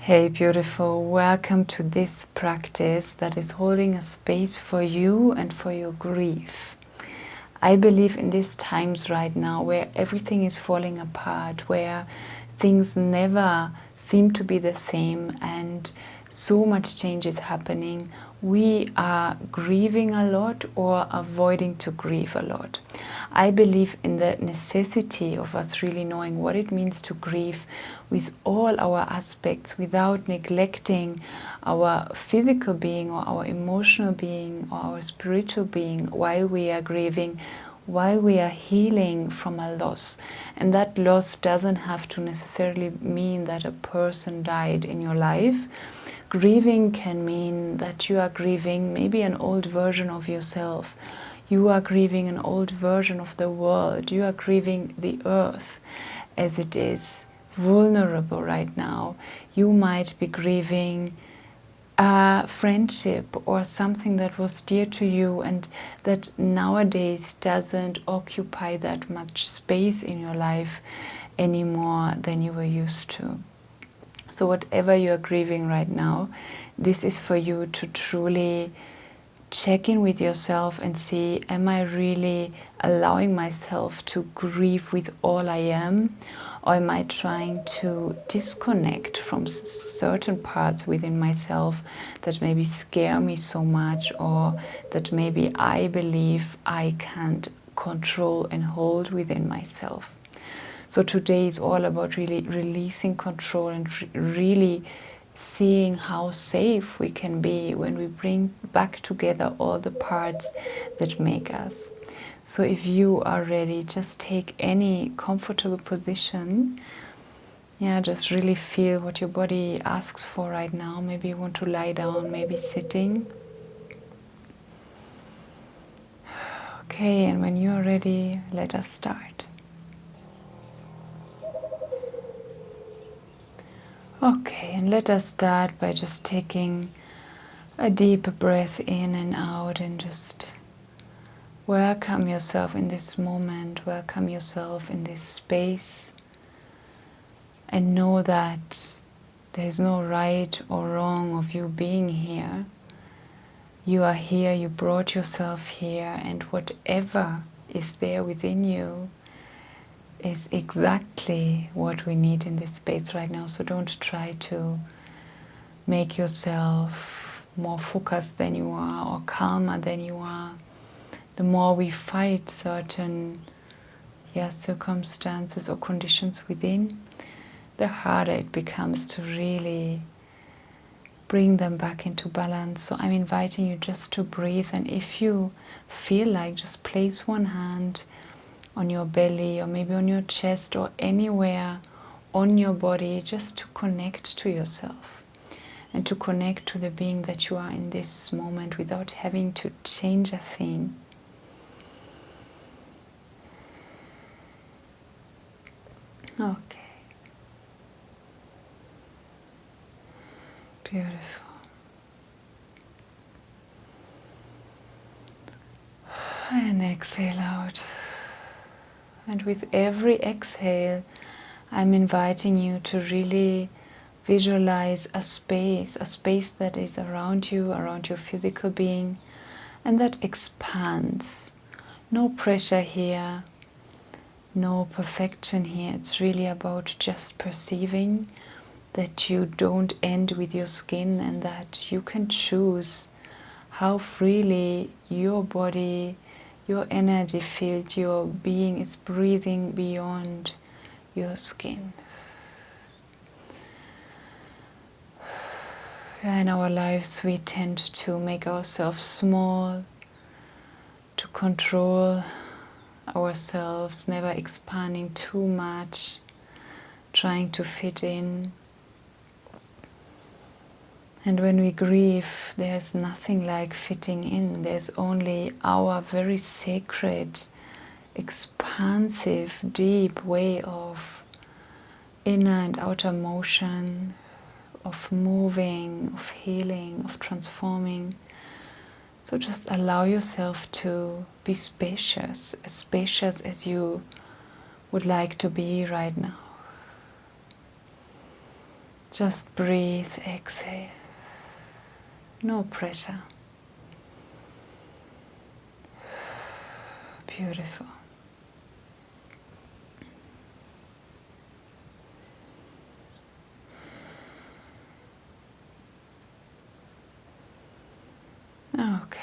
Hey beautiful, welcome to this practice that is holding a space for you and for your grief. I believe in these times right now where everything is falling apart, where things never seem to be the same and so much change is happening, we are grieving a lot or avoiding to grieve a lot. I believe in the necessity of us really knowing what it means to grieve with all our aspects without neglecting our physical being or our emotional being or our spiritual being while we are grieving, while we are healing from a loss. And that loss doesn't have to necessarily mean that a person died in your life. Grieving can mean that you are grieving maybe an old version of yourself. You are grieving an old version of the world. You are grieving the earth as it is vulnerable right now. You might be grieving a friendship or something that was dear to you and that nowadays doesn't occupy that much space in your life anymore than you were used to. So whatever you are grieving right now, this is for you to truly check in with yourself and see, am I really allowing myself to grieve with all I am? Or am I trying to disconnect from certain parts within myself that maybe scare me so much, or that maybe I believe I can't control and hold within myself? So today is all about really releasing control and really seeing how safe we can be when we bring back together all the parts that make us. So if you are ready, just take any comfortable position. Yeah, just really feel what your body asks for right now. Maybe you want to lie down, maybe sitting. Okay, and when you're ready, let us start. Okay, and let us start by just taking a deep breath in and out and just welcome yourself in this moment, welcome yourself in this space, and know that there's no right or wrong of you being here. You are here, you brought yourself here, and whatever is there within you is exactly what we need in this space right now. So don't try to make yourself more focused than you are or calmer than you are. The more we fight certain circumstances or conditions within, the harder it becomes to really bring them back into balance. So I'm inviting you just to breathe, and if you feel like, just place one hand on your belly or maybe on your chest or anywhere on your body, just to connect to yourself and to connect to the being that you are in this moment without having to change a thing. Okay. Beautiful. And exhale out. And with every exhale, I'm inviting you to really visualize a space that is around you, around your physical being, and that expands. No pressure here, no perfection here. It's really about just perceiving that you don't end with your skin and that you can choose how freely your body, your energy field, your being is breathing beyond your skin. In our lives we tend to make ourselves small, to control ourselves, never expanding too much, trying to fit in. And when we grieve, there's nothing like fitting in. There's only our very sacred, expansive, deep way of inner and outer motion, of moving, of healing, of transforming. So just allow yourself to be spacious as you would like to be right now. Just breathe, exhale. No pressure. Beautiful. Okay.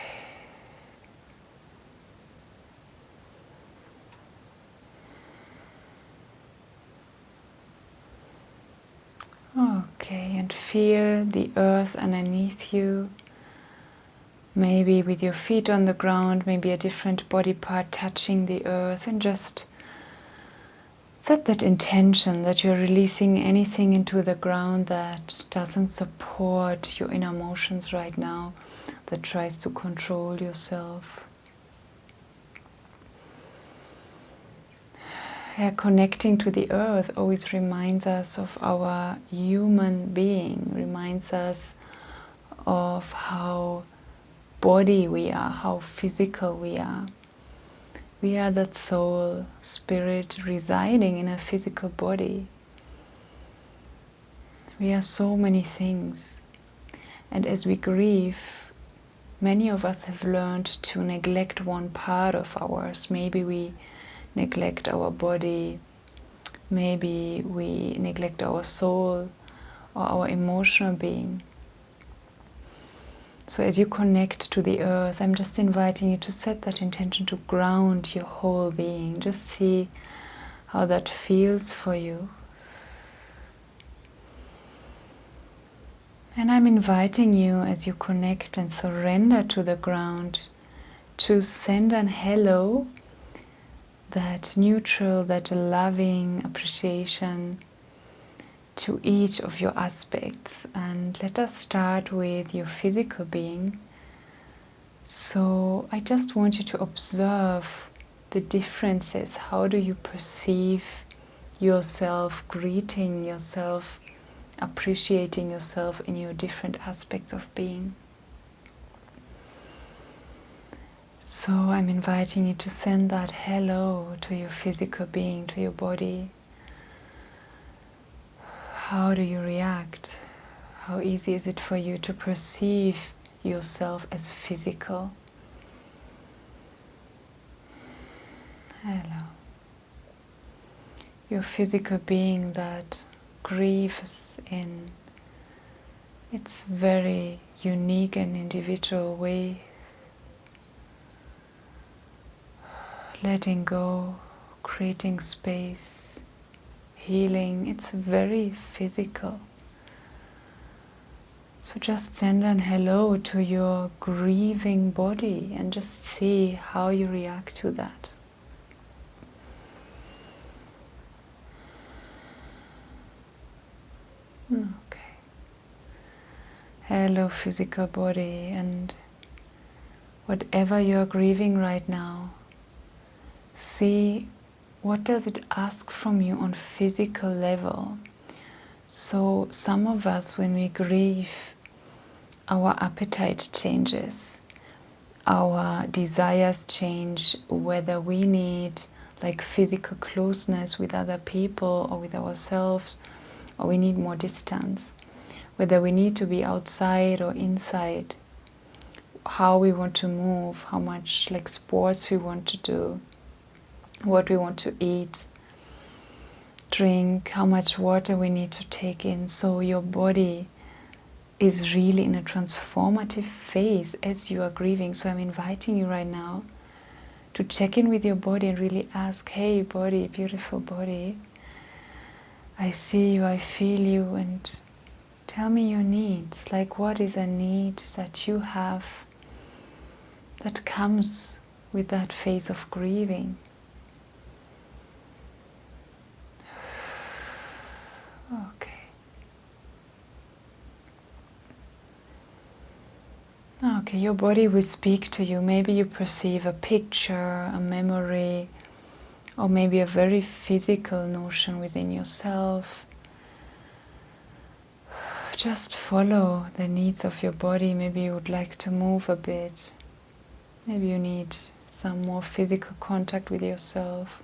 Okay, and feel the earth underneath you. Maybe with your feet on the ground, maybe a different body part touching the earth, and just set that intention that you're releasing anything into the ground that doesn't support your inner emotions right now, that tries to control yourself. Yeah, connecting to the earth always reminds us of our human being, reminds us of how body we are, how physical we are. We are that soul, spirit residing in a physical body. We are so many things. And as we grieve, many of us have learned to neglect one part of ours. Maybe we neglect our body, maybe we neglect our soul or our emotional being. So as you connect to the earth, I'm just inviting you to set that intention to ground your whole being. Just see how that feels for you. And I'm inviting you, as you connect and surrender to the ground, to send an hello, that neutral, that loving appreciation to each of your aspects. And let us start with your physical being. So I just want you to observe the differences. How do you perceive yourself, greeting yourself, appreciating yourself in your different aspects of being? So I'm inviting you to send that hello to your physical being, to your body. How do you react? How easy is it for you to perceive yourself as physical? Hello. Your physical being that grieves in its very unique and individual way. Letting go, creating space, healing, it's very physical. So just send an hello to your grieving body and just see how you react to that. Okay. Hello, physical body, and whatever you're grieving right now, see what does it ask from you on physical level. So some of us, when we grieve, our appetite changes, our desires change, whether we need like physical closeness with other people or with ourselves, or we need more distance, whether we need to be outside or inside, how we want to move, how much like sports we want to do, what we want to eat, drink, how much water we need to take in. So your body is really in a transformative phase as you are grieving. So I'm inviting you right now to check in with your body and really ask, hey body, beautiful body, I see you, I feel you, and tell me your needs. Like, what is a need that you have that comes with that phase of grieving? Okay. Okay, your body will speak to you. Maybe you perceive a picture, a memory, or maybe a very physical notion within yourself. Just follow the needs of your body. Maybe you would like to move a bit. Maybe you need some more physical contact with yourself.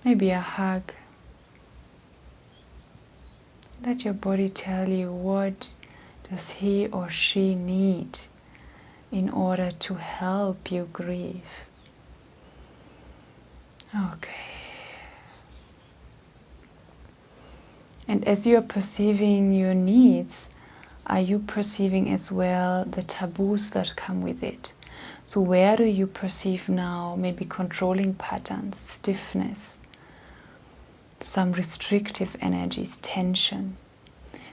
Maybe a hug. Let your body tell you what does he or she need in order to help you grieve. Okay. And as you are perceiving your needs, are you perceiving as well the taboos that come with it? So where do you perceive now maybe controlling patterns, stiffness, some restrictive energies, tension?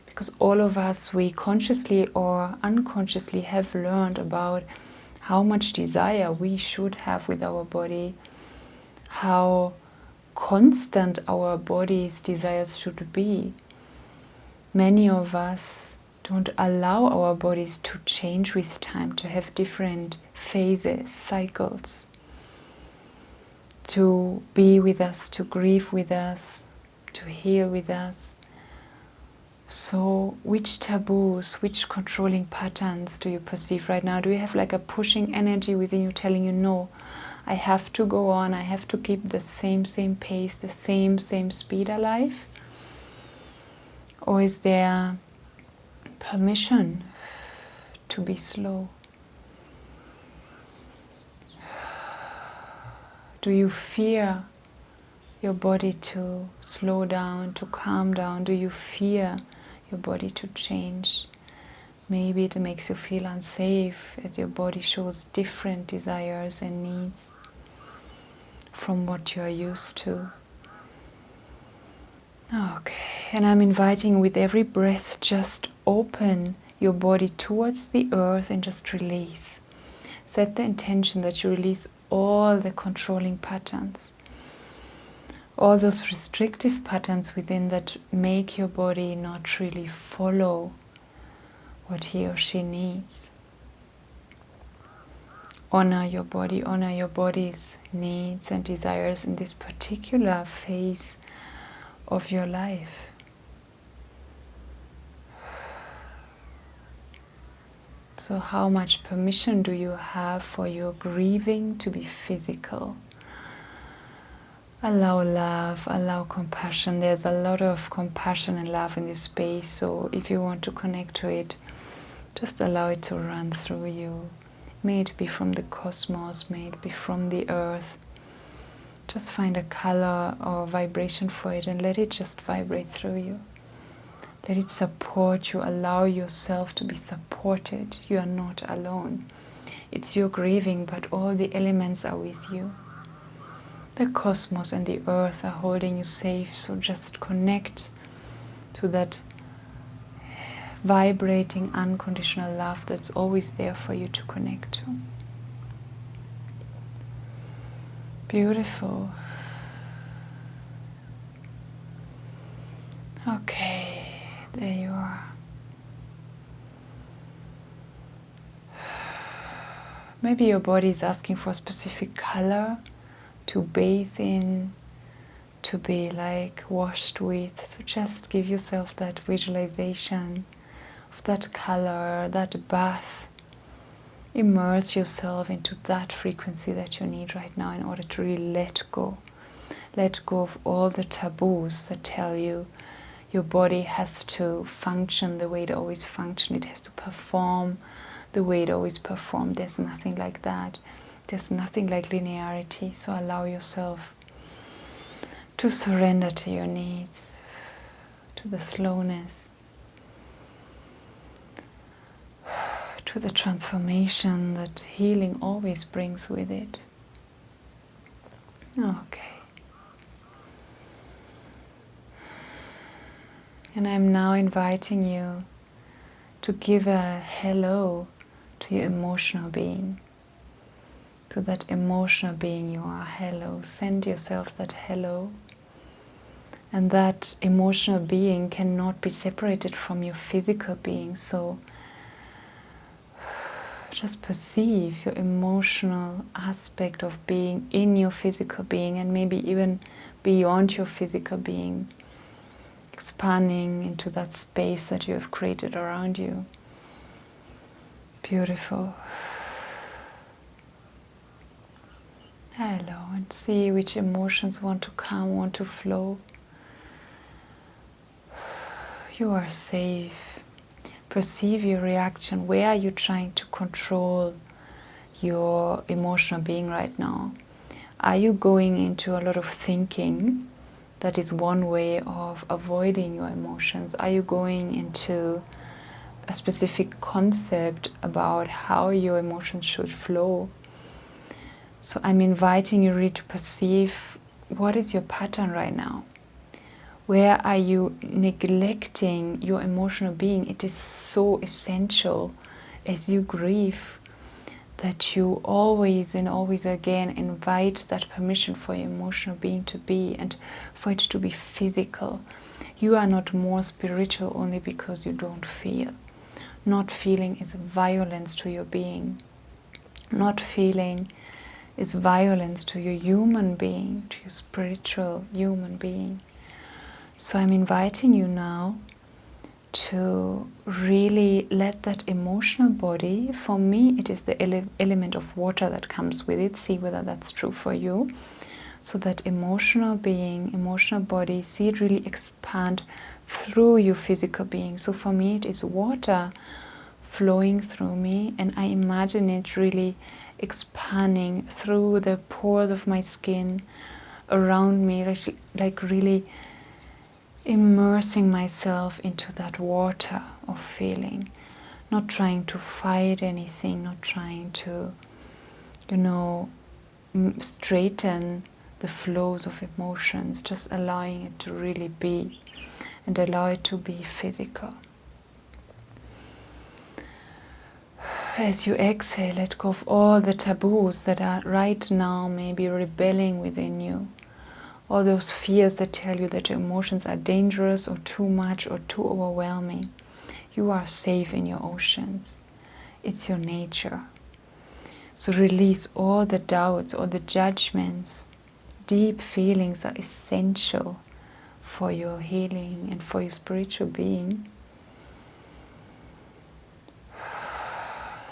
Because all of us, we consciously or unconsciously have learned about how much desire we should have with our body, how constant our body's desires should be. Many of us don't allow our bodies to change with time, to have different phases, cycles, to be with us, to grieve with us, to heal with us. So which taboos, which controlling patterns do you perceive right now? Do you have like a pushing energy within you telling you, no, I have to go on, I have to keep the same pace, the same speed alive? Or is there permission to be slow? Do you fear your body to slow down, to calm down? Do you fear your body to change? Maybe it makes you feel unsafe as your body shows different desires and needs from what you are used to. Okay, and I'm inviting with every breath, just open your body towards the earth and just release. Set the intention that you release all the controlling patterns, all those restrictive patterns within that make your body not really follow what he or she needs. Honor your body, honor your body's needs and desires in this particular phase of your life. So how much permission do you have for your grieving to be physical? Allow love, allow compassion. There's a lot of compassion and love in this space, so if you want to connect to it, just allow it to run through you. May it be from the cosmos, may it be from the earth. Just find a color or vibration for it and let it just vibrate through you. Let it support you. Allow yourself to be supported. You are not alone. It's your grieving, but all the elements are with you. The cosmos and the earth are holding you safe, so just connect to that vibrating unconditional love that's always there for you to connect to. Beautiful. Okay, there you are. Maybe your body is asking for a specific color to bathe in, to be like washed with. So just give yourself that visualization of that color, that bath. Immerse yourself into that frequency that you need right now in order to really let go. Let go of all the taboos that tell you your body has to function the way it always functioned. It has to perform the way it always performed. There's nothing like that. There's nothing like linearity. So allow yourself to surrender to your needs, to the slowness, to the transformation that healing always brings with it. Okay. And I'm now inviting you to give a hello to your emotional being. To that emotional being you are. Hello. Send yourself that hello. And that emotional being cannot be separated from your physical being. So just perceive your emotional aspect of being in your physical being and maybe even beyond your physical being, expanding into that space that you have created around you. Beautiful. Hello, and see which emotions want to come, want to flow. You are safe. Perceive your reaction. Where are you trying to control your emotional being right now? Are you going into a lot of thinking? That is one way of avoiding your emotions. Are you going into a specific concept about how your emotions should flow? So I'm inviting you really to perceive what is your pattern right now. Where are you neglecting your emotional being? It is so essential as you grieve that you always and always again invite that permission for your emotional being to be and for it to be physical. You are not more spiritual only because you don't feel. Not feeling is violence to your being. Not feeling is violence to your human being, to your spiritual human being. So I'm inviting you now to really let that emotional body, for me it is the element of water that comes with it, see whether that's true for you. So that emotional being, emotional body, see it really expand through your physical being. So for me it is water flowing through me, and I imagine it really expanding through the pores of my skin, around me, like really immersing myself into that water of feeling, not trying to fight anything, not trying to, straighten the flows of emotions, just allowing it to really be and allow it to be physical. As you exhale, let go of all the taboos that are right now maybe rebelling within you. All those fears that tell you that your emotions are dangerous or too much or too overwhelming. You are safe in your oceans. It's your nature. So release all the doubts, all the judgments. Deep feelings are essential for your healing and for your spiritual being.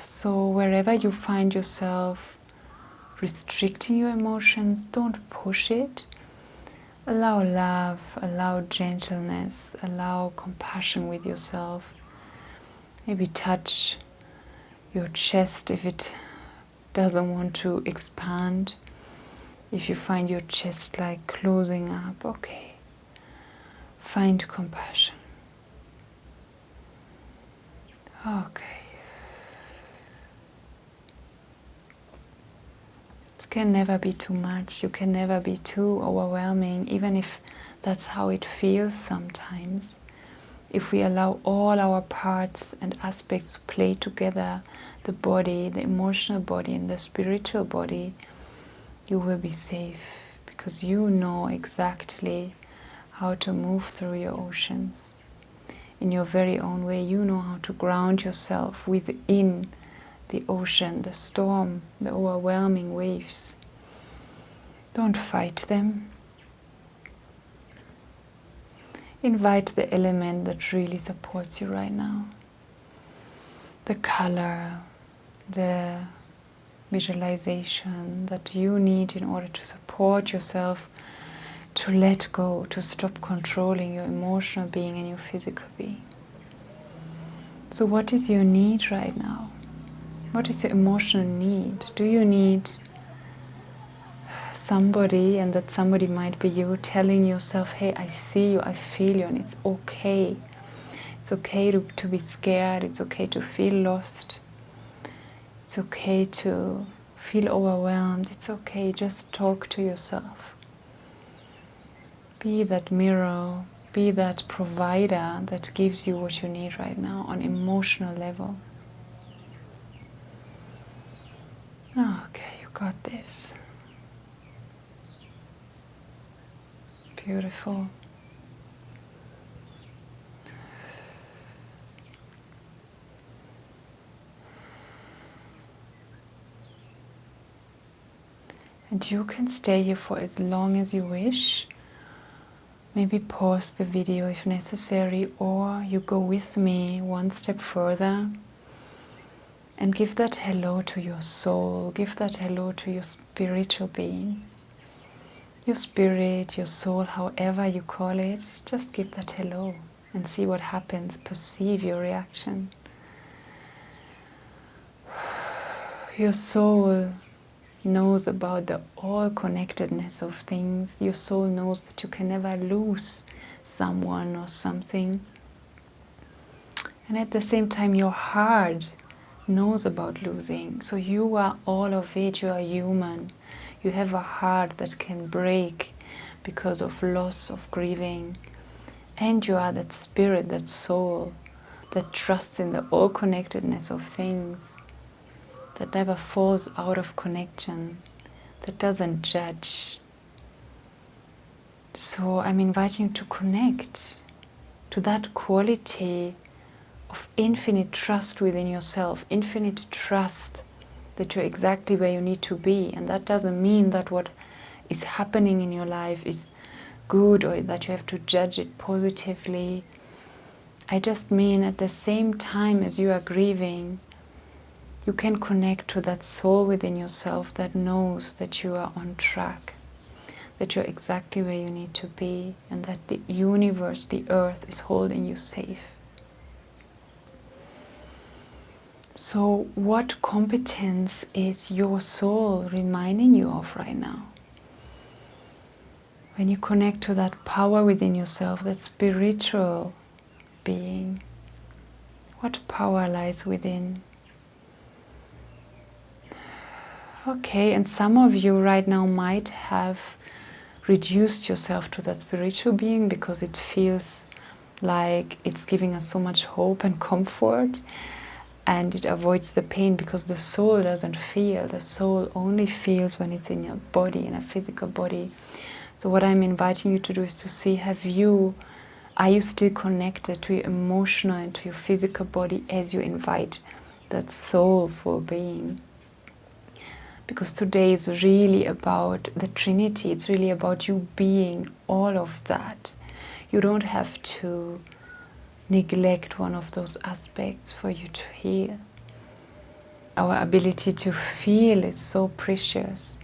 So wherever you find yourself restricting your emotions, don't push it. Allow love, allow gentleness, allow compassion with yourself. Maybe touch your chest if it doesn't want to expand. If you find your chest like closing up, okay. Find compassion. Okay. Can never be too much. You can never be too overwhelming, even if that's how it feels sometimes. If we allow all our parts and aspects to play together, the body, the emotional body and the spiritual body, you will be safe because you know exactly how to move through your oceans. In your very own way, you know how to ground yourself within the ocean, the storm, the overwhelming waves. Don't fight them. Invite the element that really supports you right now. The color, the visualization that you need in order to support yourself, to let go, to stop controlling your emotional being and your physical being. So what is your need right now? What is your emotional need? Do you need somebody, and that somebody might be you, telling yourself, hey, I see you, I feel you, and it's okay. It's okay to be scared, it's okay to feel lost. It's okay to feel overwhelmed. It's okay, just talk to yourself. Be that mirror, be that provider that gives you what you need right now on emotional level. Okay, you got this. Beautiful. And you can stay here for as long as you wish. Maybe pause the video if necessary, or you go with me one step further and give that hello to your soul, give that hello to your spiritual being. Your spirit, your soul, however you call it, just give that hello. and see what happens. Perceive your reaction. Your soul knows about the all-connectedness of things. Your soul knows that you can never lose someone or something. And at the same time, your heart knows about losing. So you are all of it. You are human. You have a heart that can break because of loss, of grieving. And you are that spirit, that soul, that trusts in the all-connectedness of things, that never falls out of connection, that doesn't judge. So I'm inviting you to connect to that quality of infinite trust within yourself, infinite trust that you're exactly where you need to be. And that doesn't mean that what is happening in your life is good or that you have to judge it positively. I just mean at the same time as you are grieving, you can connect to that soul within yourself that knows that you are on track, that you're exactly where you need to be, and that the universe, the earth, is holding you safe. So what competence is your soul reminding you of right now? When you connect to that power within yourself, that spiritual being, what power lies within? Okay, and some of you right now might have reduced yourself to that spiritual being because it feels like it's giving us so much hope and comfort, and it avoids the pain because the soul doesn't feel. The soul only feels when it's in your body, in a physical body. So what I'm inviting you to do is to see, are you still connected to your emotional and to your physical body as you invite that soulful being? Because today is really about the Trinity. It's really about you being all of that. You don't have to neglect one of those aspects for you to heal. Our ability to feel is so precious.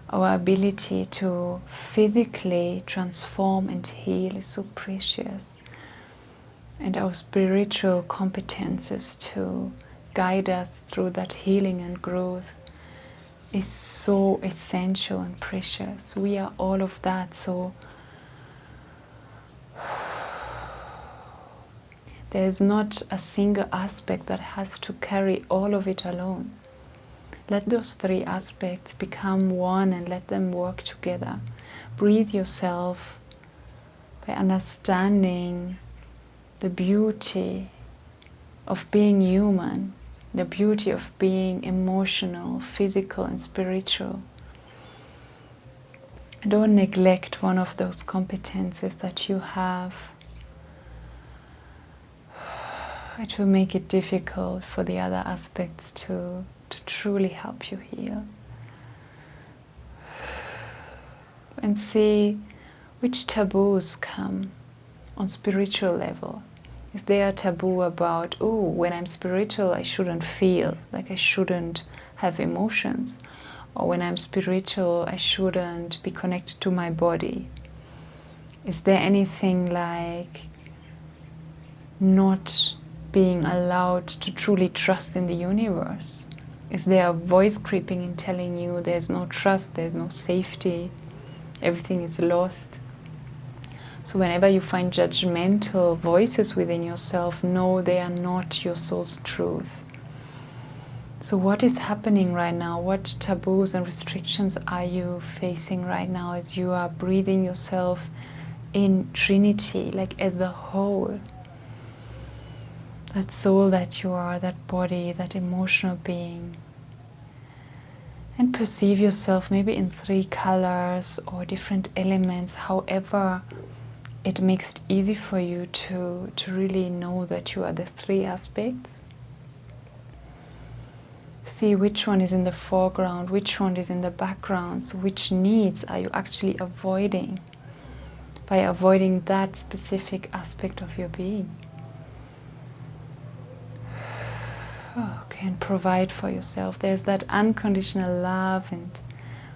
Our ability to physically transform and heal is so precious. And our spiritual competences to guide us through that healing and growth is so essential and precious. We are all of that. So there is not a single aspect that has to carry all of it alone. Let those three aspects become one and let them work together. Breathe yourself by understanding the beauty of being human, the beauty of being emotional, physical, and spiritual. Don't neglect one of those competences that you have. It will make it difficult for the other aspects to truly help you heal. And see which taboos come on spiritual level. Is there a taboo about, oh, when I'm spiritual, I shouldn't feel, like I shouldn't have emotions? Or when I'm spiritual, I shouldn't be connected to my body? Is there anything like not being allowed to truly trust in the universe? Is there a voice creeping in telling you there's no trust, there's no safety, everything is lost? So whenever you find judgmental voices within yourself, know they are not your soul's truth. So what is happening right now? What taboos and restrictions are you facing right now as you are breathing yourself in Trinity, like as a whole? That soul that you are, that body, that emotional being. And perceive yourself maybe in 3 colors or different elements, however it makes it easy for you to really know that you are the 3 aspects. See which one is in the foreground, which one is in the background. So which needs are you actually avoiding by avoiding that specific aspect of your being? Okay, and provide for yourself. There's that unconditional love and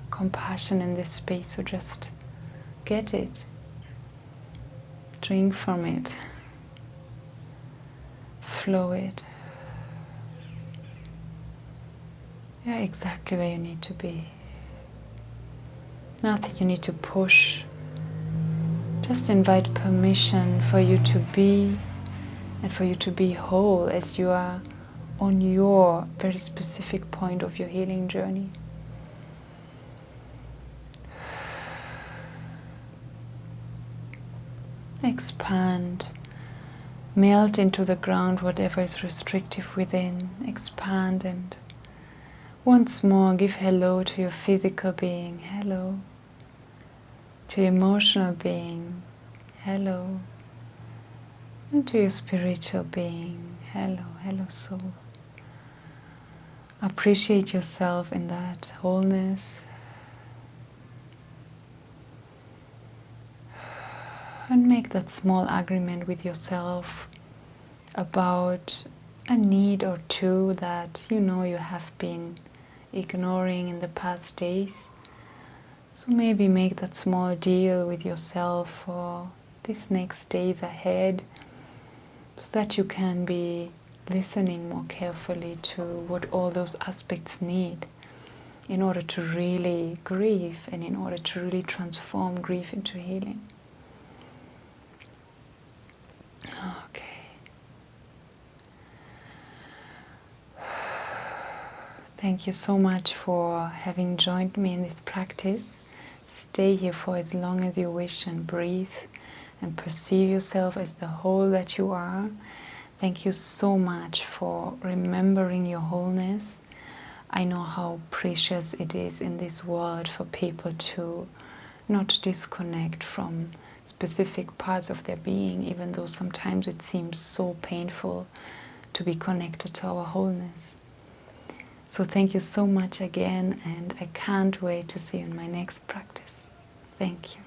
compassion in this space, so just get it. Drink from it. flow it. You're exactly where you need to be. Nothing you need to push. Just invite permission for you to be and for you to be whole as you are on your very specific point of your healing journey. Expand. Melt into the ground whatever is restrictive within. Expand and once more give hello to your physical being. Hello. To your emotional being. Hello. And to your spiritual being. Hello. Hello, soul. Appreciate yourself in that wholeness. And make that small agreement with yourself about a need or two that you know you have been ignoring in the past days. So maybe make that small deal with yourself for these next days ahead, so that you can be listening more carefully to what all those aspects need in order to really grieve and in order to really transform grief into healing. Okay. Thank you so much for having joined me in this practice. Stay here for as long as you wish and breathe and perceive yourself as the whole that you are. Thank you so much for remembering your wholeness. I know how precious it is in this world for people to not disconnect from specific parts of their being, even though sometimes it seems so painful to be connected to our wholeness. So thank you so much again, and I can't wait to see you in my next practice. Thank you.